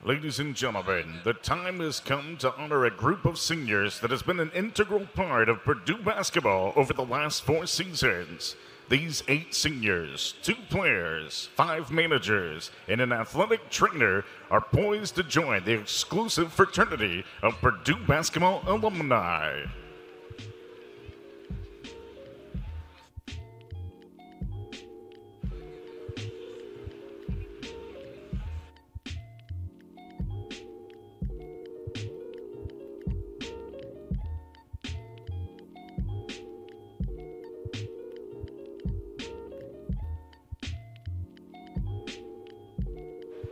Ladies and gentlemen, the time has come to honor a group of seniors that has been an integral part of Purdue basketball over the last 4 seasons. These 8 seniors, 2 players, 5 managers, and an athletic trainer are poised to join the exclusive fraternity of Purdue basketball alumni.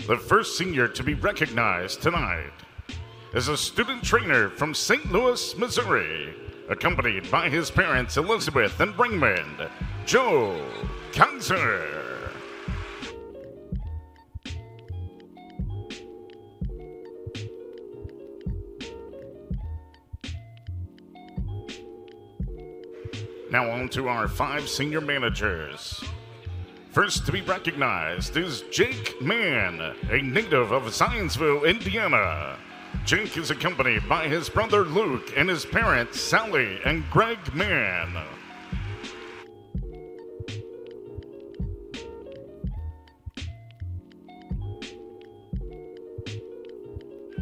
The first senior to be recognized tonight is a student trainer from St. Louis, Missouri, accompanied by his parents Elizabeth and Raymond, Joe Kaiser. Now on to our 5 senior managers. First to be recognized is Jake Mann, a native of Zionsville, Indiana. Jake is accompanied by his brother Luke and his parents Sally and Greg Mann.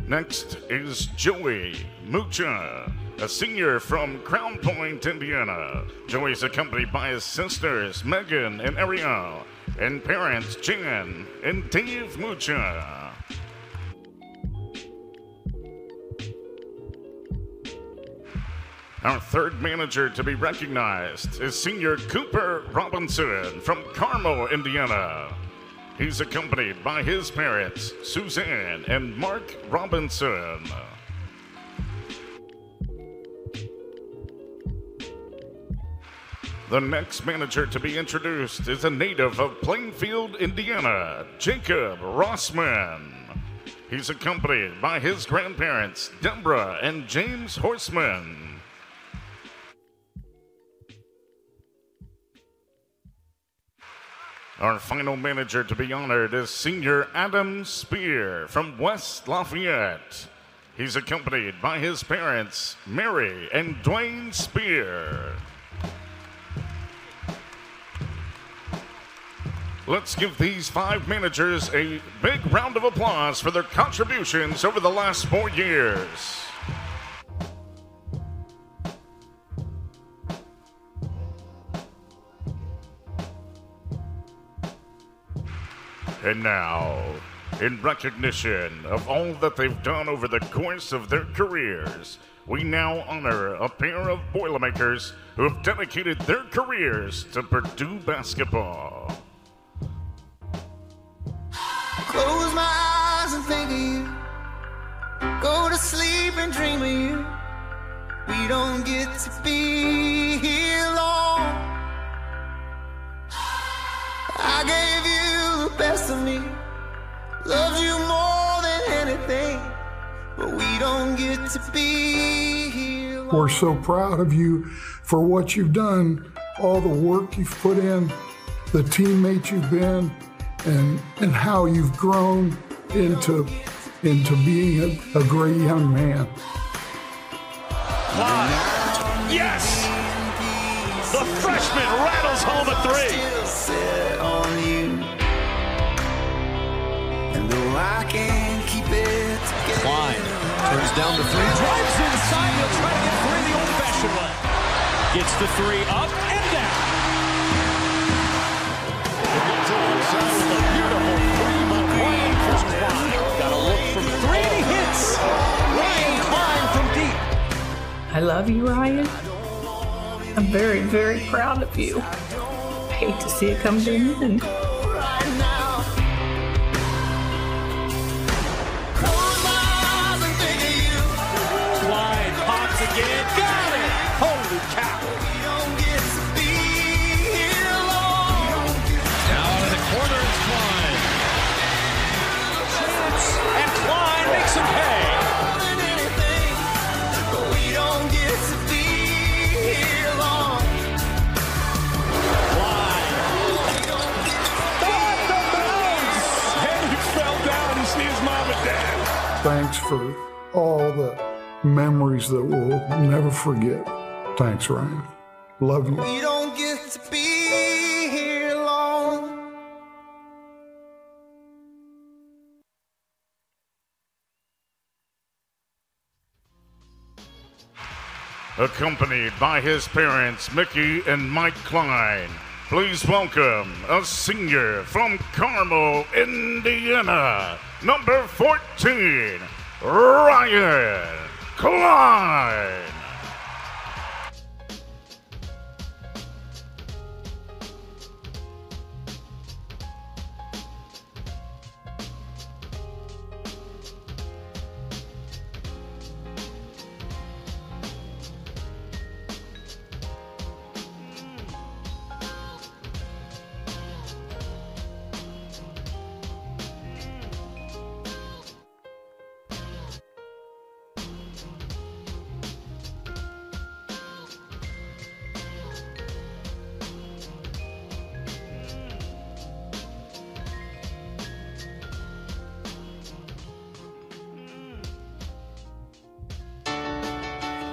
Next is Joey Mucha, a senior from Crown Point, Indiana. Joey is accompanied by his sisters Megan and Ariel and parents Jan and Dave Mucha. Our third manager to be recognized is senior Cooper Robinson from Carmel, Indiana. He's accompanied by his parents, Suzanne and Mark Robinson. The next manager to be introduced is a native of Plainfield, Indiana, Jacob Rossman. He's accompanied by his grandparents, Deborah and James Horseman. Our final manager to be honored is senior Adam Spear from West Lafayette. He's accompanied by his parents, Mary and Dwayne Spear. Let's give these 5 managers a big round of applause for their contributions over the last 4 years. And now, in recognition of all that they've done over the course of their careers, we now honor a pair of Boilermakers who have dedicated their careers to Purdue basketball. Close my eyes and think of you. Go to sleep and dream of you. We don't get to be here long. I gave you the best of me, loved you more than anything, but we don't get to be here long. We're so proud of you for what you've done, all the work you've put in, the teammate you've been, and how you've grown into being a great young man. Cline. Yes! The freshman rattles home a 3. Cline turns down the 3, drives inside, he'll try to get 3 the old-fashioned way. Gets the 3 up and down. Gets it inside with a beautiful 3 by Ryan for Cline. Got a look from 3 and he hits. Ryan Cline from deep. I love you, Ryan. I'm very, very proud of you. I hate to see it come to an end. Cline pops again. Got it! Holy cow! Now out of the corner is Cline. Chance, and Cline makes him pay. Cline. Thanks for all the memories that we'll never forget. Thanks, Ryan. Love you. We don't get to be here long. Accompanied by his parents, Mickey and Mike Cline, please welcome a senior from Carmel, Indiana, number 14, Ryan Cline.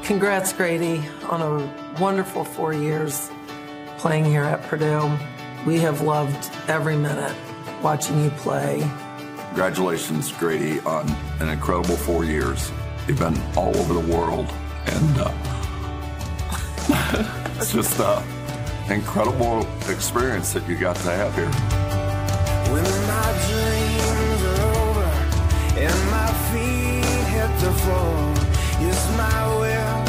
Congrats, Grady, on a wonderful 4 years playing here at Purdue. We have loved every minute watching you play. Congratulations, Grady, on an incredible 4 years. You've been all over the world, and it's just an incredible experience that you got to have here. When my dreams are over and my feet hit the floor, is my will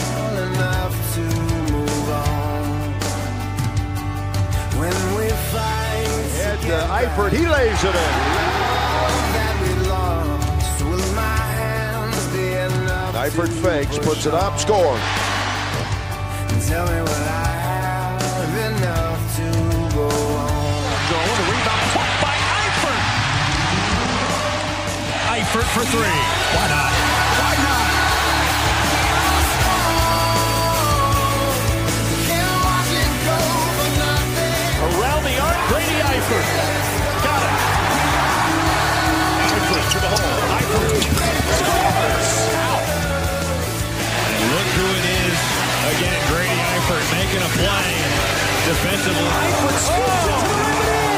enough to move on? When we fight Head to Eifert, he lays it in. that we lost, will my hands be enough? Eifert fakes, puts it up, score. Tell me what I have enough to go on. Going, the rebound caught by Eifert. Eifert for three. Why not? Why not? Can't watch it go for nothing. Around the arc, Grady Eifert. Got it. Eifert to the hole. Eifert scores. Out. And look who it is. Again, Grady Eifert making a play defensively. Eifert scores it to the rim.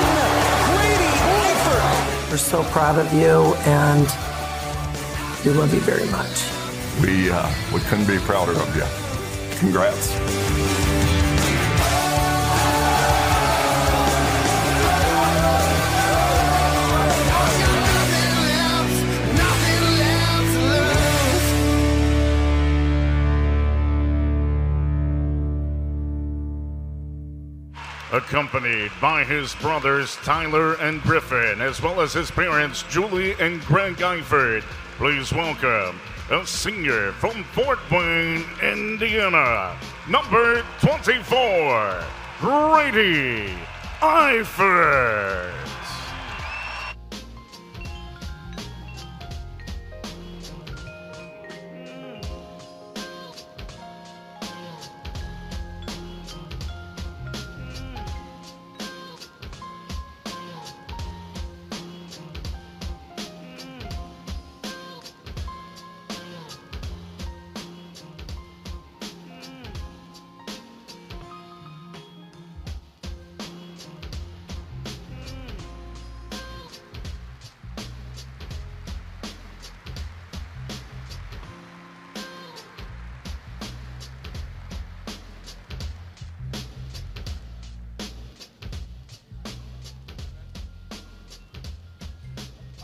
Grady Eifert. We're so proud of you, and we love you very much. We couldn't be prouder of you. Congrats. Nothing left to lose. Accompanied by his brothers Tyler and Griffin, as well as his parents Julie and Greg Eifert, please welcome a senior from Fort Wayne, Indiana, number 24, Grady Eifert.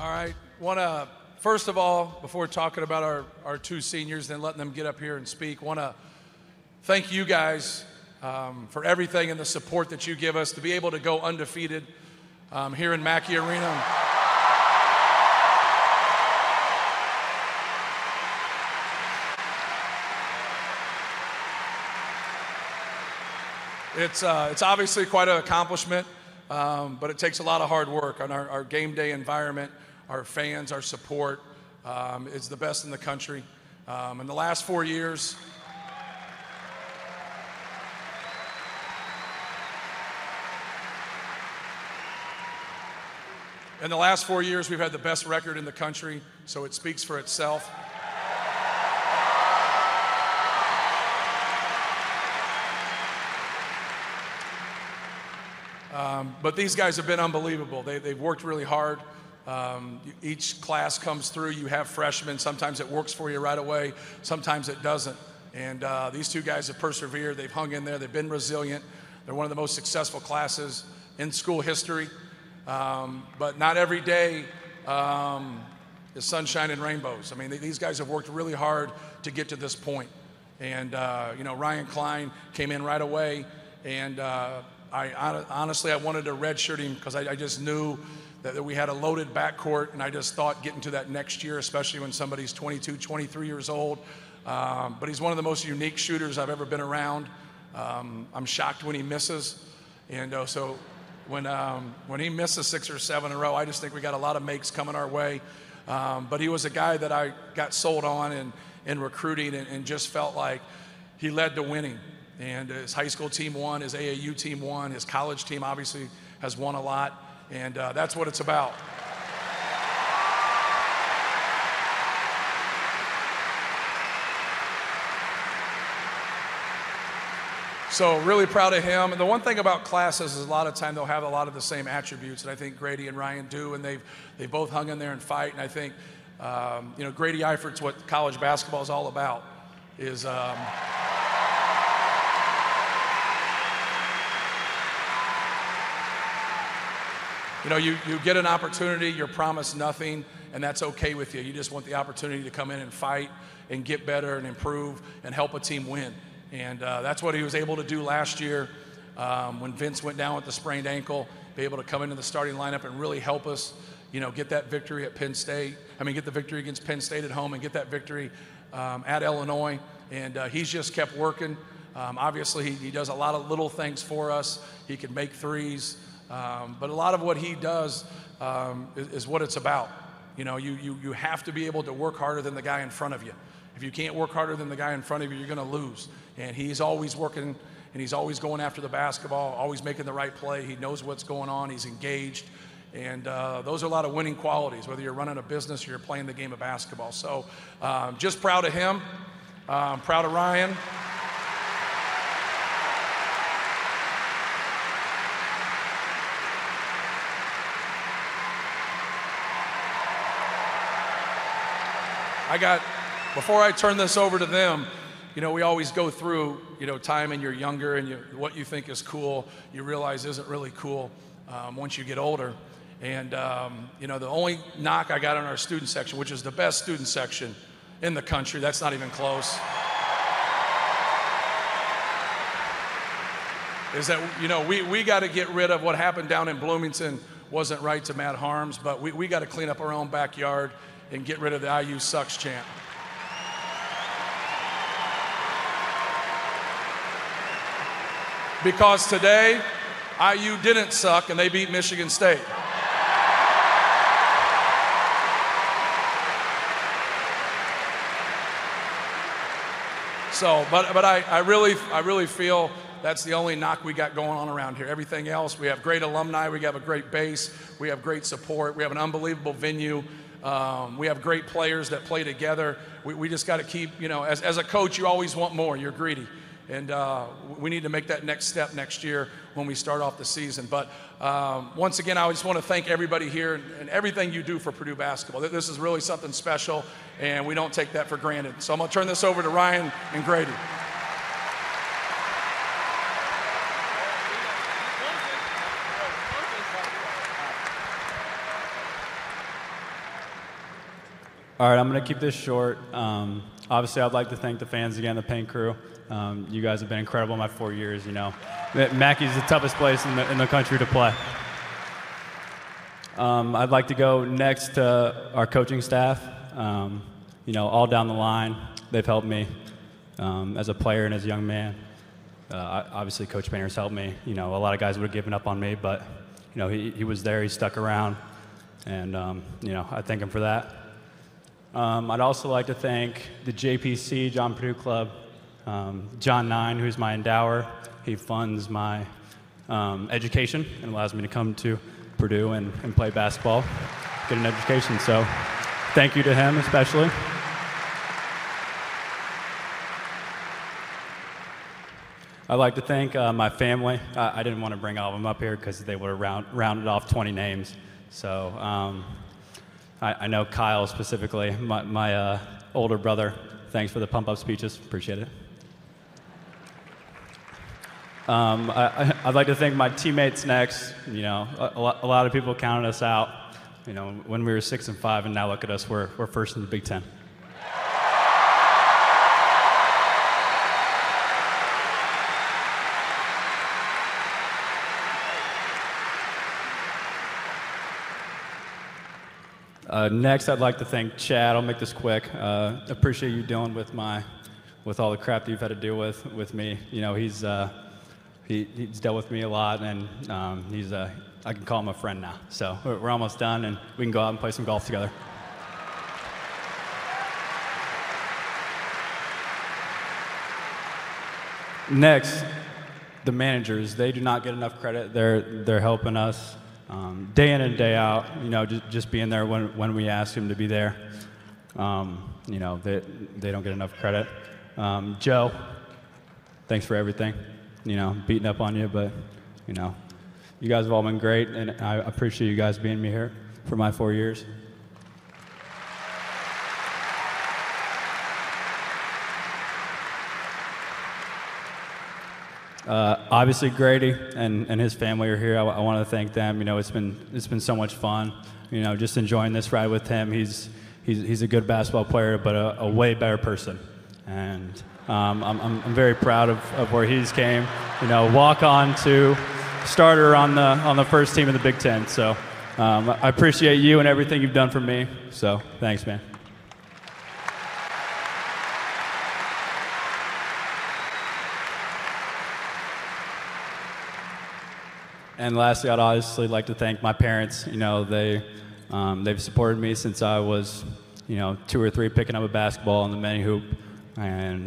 All right, first of all, before talking about our two seniors and letting them get up here and speak, want to thank you guys for everything and the support that you give us to be able to go undefeated here in Mackey Arena. It's obviously quite an accomplishment, but it takes a lot of hard work on our game day environment. Our fans, our support is the best in the country. In the last 4 years, In the last 4 years, we've had the best record in the country, so it speaks for itself. But these guys have been unbelievable. They've worked really hard. Each class comes through. You have freshmen. Sometimes it works for you right away. Sometimes it doesn't. And these two guys have persevered. They've hung in there. They've been resilient. They're one of the most successful classes in school history. But not every day is sunshine and rainbows. I mean, these guys have worked really hard to get to this point. And, Ryan Cline came in right away. And honestly, I wanted to redshirt him because I just knew that we had a loaded backcourt. And I just thought getting to that next year, especially when somebody's 22, 23 years old. But he's one of the most unique shooters I've ever been around. I'm shocked when he misses. And so when he misses 6 or 7 in a row, I just think we got a lot of makes coming our way. But he was a guy that I got sold on in recruiting and just felt like he led to winning. And his high school team won, his AAU team won, his college team obviously has won a lot. And that's what it's about. So really proud of him. And the one thing about classes is a lot of time they'll have a lot of the same attributes, and I think Grady and Ryan do, and they've both hung in there and fight. And I think Grady Eifert's what college basketball is all about. Is you get an opportunity, you're promised nothing, and that's okay with you. You just want the opportunity to come in and fight and get better and improve and help a team win. And that's what he was able to do last year when Vince went down with the sprained ankle, be able to come into the starting lineup and really help us, get that victory at Penn State. Get the victory against Penn State at home and get that victory at Illinois. And he's just kept working. Obviously, he does a lot of little things for us. He can make threes. But a lot of what he does is what it's about. You have to be able to work harder than the guy in front of you. If you can't work harder than the guy in front of you, you're going to lose. And he's always working, and he's always going after the basketball, always making the right play. He knows what's going on. He's engaged. And those are a lot of winning qualities, whether you're running a business or you're playing the game of basketball. So just proud of him. Proud of Ryan. Before I turn this over to them, we always go through, time and you're younger and what you think is cool, you realize isn't really cool once you get older. And, the only knock I got on our student section, which is the best student section in the country, that's not even close, is that, we got to get rid of what happened down in Bloomington wasn't right to Matt Harms, but we got to clean up our own backyard and get rid of the IU sucks chant. Because today, IU didn't suck and they beat Michigan State. So, but I really feel that's the only knock we got going on around here. Everything else, we have great alumni, we have a great base, we have great support, we have an unbelievable venue. We have great players that play together. We just got to keep, as a coach, you always want more. You're greedy. And we need to make that next step next year when we start off the season. But once again, I just want to thank everybody here and everything you do for Purdue basketball. This is really something special, and we don't take that for granted. So I'm going to turn this over to Ryan and Grady. All right, I'm going to keep this short. Obviously, I'd like to thank the fans again, the paint crew. You guys have been incredible in my 4 years, Mackey's the toughest place in the country to play. I'd like to go next to our coaching staff. All down the line, they've helped me as a player and as a young man. Obviously, Coach Painter's helped me. A lot of guys would have given up on me, but, he was there, he stuck around, and, I thank him for that. I'd also like to thank the JPC, John Purdue Club, John Nine, who's my endower. He funds my education and allows me to come to Purdue and play basketball, get an education. So thank you to him especially. I'd like to thank my family. I didn't want to bring all of them up here because they would have rounded off 20 names. So I know Kyle specifically, my older brother. Thanks for the pump-up speeches. Appreciate it. I'd like to thank my teammates next. You know, a lot of people counted us out. You know, when we were 6 and 5, and now look at us. We're first in the Big Ten. Next, I'd like to thank Chad. I'll make this quick. Appreciate you dealing with all the crap that you've had to deal with me. You know, he's dealt with me a lot, and I can call him a friend now. So we're almost done, and we can go out and play some golf together. Next, the managers. They do not get enough credit. They're helping us. Day in and day out, you know, just being there when we ask him to be there. You know, they don't get enough credit. Joe, thanks for everything. You know, beating up on you, but, you know, you guys have all been great, and I appreciate you guys being here for my 4 years. Obviously, Grady and his family are here. I want to thank them. You know, it's been so much fun. You know, just enjoying this ride with him. He's a good basketball player, but a way better person. And I'm very proud of where he's came. You know, walk on to starter on the first team in the Big Ten. So I appreciate you and everything you've done for me. So thanks, man. And lastly, I'd obviously like to thank my parents. You know, they've supported me since I was, you know, 2 or 3 picking up a basketball in the mini hoop. And,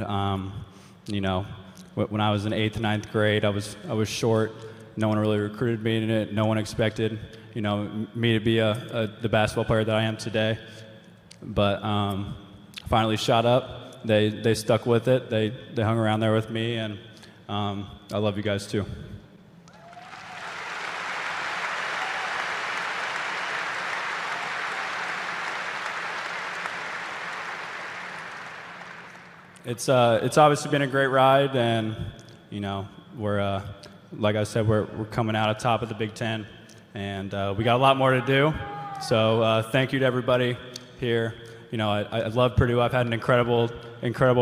you know, when I was in 8th, 9th grade, I was short. No one really recruited me in it. No one expected, you know, me to be the basketball player that I am today. But finally shot up. They stuck with it. They hung around there with me, and I love you guys too. It's obviously been a great ride, and you know, we're like I said, we're coming out on top of the Big Ten, and we got a lot more to do. So thank you to everybody here. You know, I love Purdue. I've had an incredible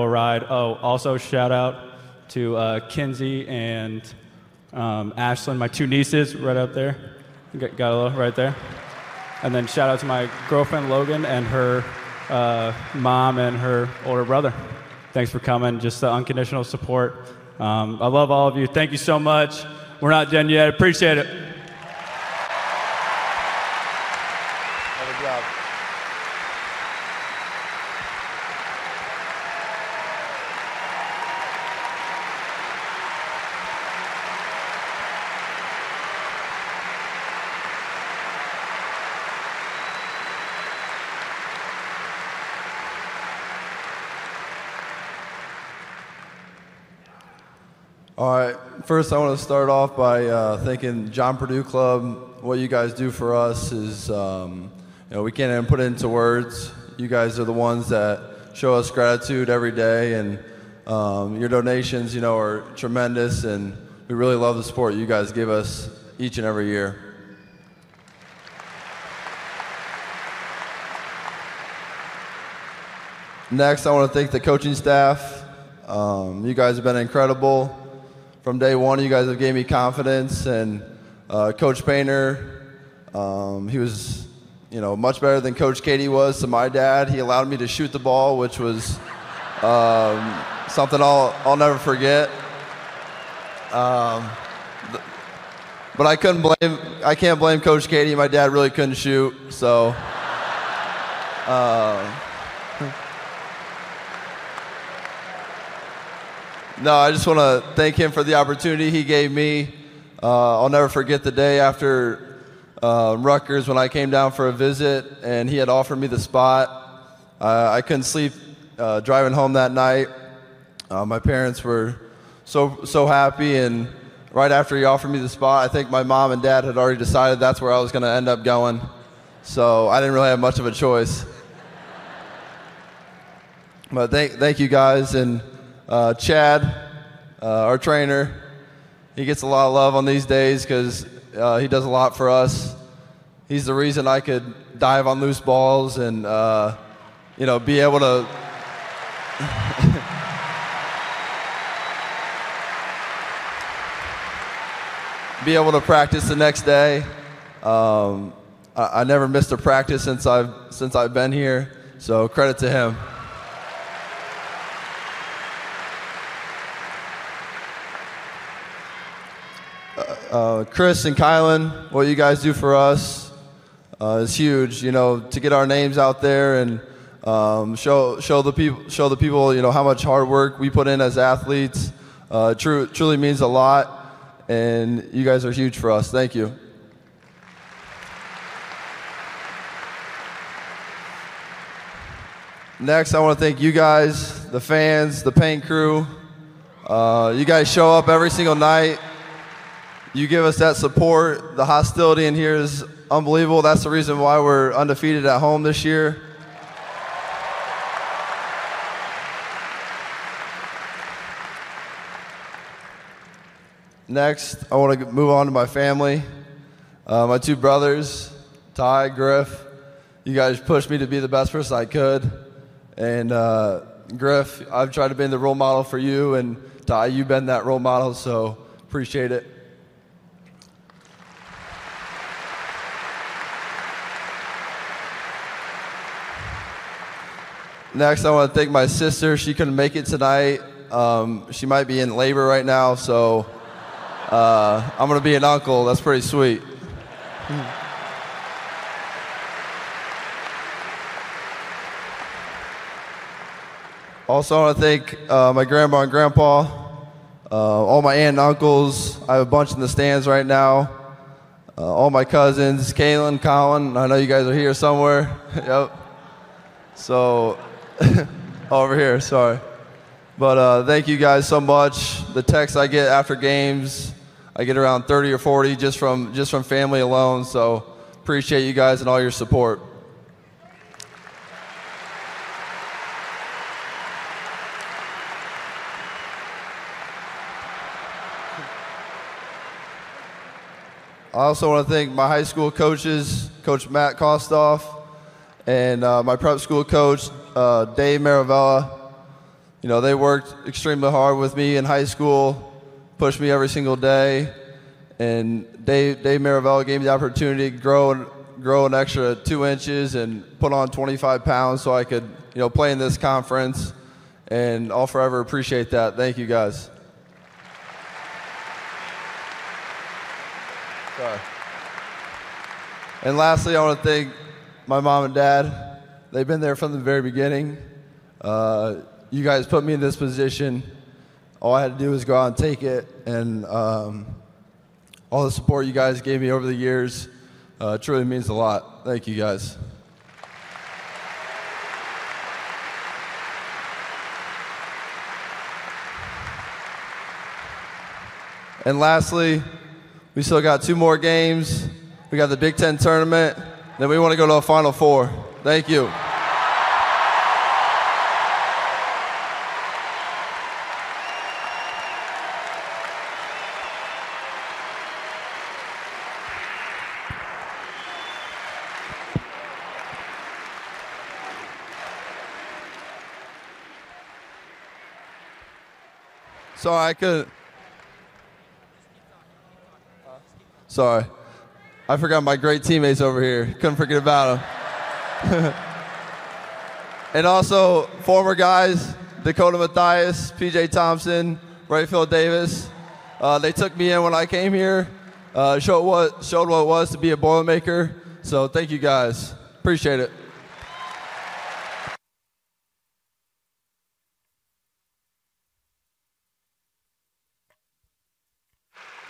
ride. Oh, also shout out to Kinsey and Ashlyn, my 2 nieces, right up there. Got a little right there. And then shout out to my girlfriend Logan and her mom and her older brother. Thanks for coming. Just the unconditional support. I love all of you. Thank you so much. We're not done yet. Appreciate it. Good job. All right, first I want to start off by thanking John Purdue Club. What you guys do for us is, you know, we can't even put it into words. You guys are the ones that show us gratitude every day, and your donations, you know, are tremendous, and we really love the support you guys give us each and every year. Next, I want to thank the coaching staff. You guys have been incredible. From day one, you guys have gave me confidence, and Coach Painter, he was, you know, much better than Coach Katie was to my dad. He allowed me to shoot the ball, which was something I'll never forget. But I can't blame Coach Katie. My dad really couldn't shoot, so. No, I just want to thank him for the opportunity he gave me. I'll never forget the day after Rutgers when I came down for a visit, and he had offered me the spot. I couldn't sleep driving home that night. My parents were so happy, and right after he offered me the spot, I think my mom and dad had already decided that's where I was going to end up going. So I didn't really have much of a choice. But thank you guys, and Chad, our trainer, he gets a lot of love on these days because he does a lot for us. He's the reason I could dive on loose balls and be able to practice the next day. I never missed a practice since I've been here, so credit to him. Chris and Kylan, what you guys do for us is huge. To get our names out there and show the people how much hard work we put in as athletes. Truly means a lot, and you guys are huge for us. Thank you. Next, I want to thank you guys, the fans, the paint crew. You guys show up every single night. You give us that support. The hostility in here is unbelievable. That's the reason why we're undefeated at home this year. Next, I want to move on to my family. My two brothers, Ty, Griff. You guys pushed me to be the best person I could. And Griff, I've tried to be the role model for you. And Ty, you've been that role model, so appreciate it. Next, I want to thank my sister. She couldn't make it tonight. She might be in labor right now, so I'm going to be an uncle. That's pretty sweet. Also, I want to thank my grandma and grandpa, all my aunt and uncles. I have a bunch in the stands right now. All my cousins, Kaylin, Colin. I know you guys are here somewhere. Yep. So... over here, sorry. But thank you guys so much. The texts I get after games, I get around 30 or 40 just from family alone. So appreciate you guys and all your support. I also want to thank my high school coaches, Coach Matt Kostoff, and my prep school coach, Dave Maravella. They worked extremely hard with me in high school, pushed me every single day, and Dave Maravella gave me the opportunity to grow an extra 2 inches and put on 25 pounds so I could, play in this conference, and I'll forever appreciate that. Thank you, guys. Sorry. And lastly, I want to thank my mom and dad. They've been there from the very beginning. You guys put me in this position. All I had to do was go out and take it. And all the support you guys gave me over the years truly means a lot. Thank you, guys. And lastly, we still got 2 more games. We got the Big Ten tournament. Then we want to go to a Final Four. Thank you. Sorry, I forgot my great teammates over here. Couldn't forget about them. And also, former guys, Dakota Mathias, PJ Thompson, Rayfield Davis. They took me in when I came here, showed what it was to be a Boilermaker. So thank you guys. Appreciate it.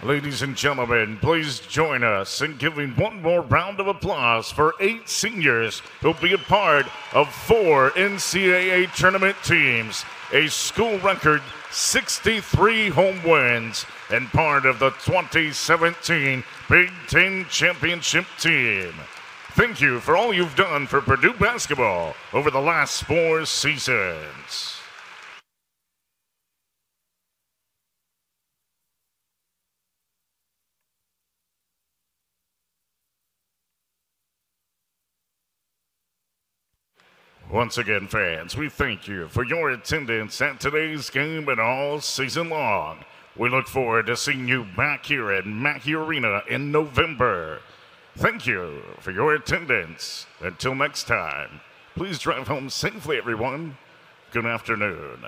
Ladies and gentlemen, please join us in giving one more round of applause for 8 seniors who'll be a part of 4 NCAA tournament teams, a school record 63 home wins, and part of the 2017 Big Ten Championship team. Thank you for all you've done for Purdue basketball over the last 4 seasons. Once again, fans, we thank you for your attendance at today's game and all season long. We look forward to seeing you back here at Mackey Arena in November. Thank you for your attendance. Until next time, please drive home safely, everyone. Good afternoon.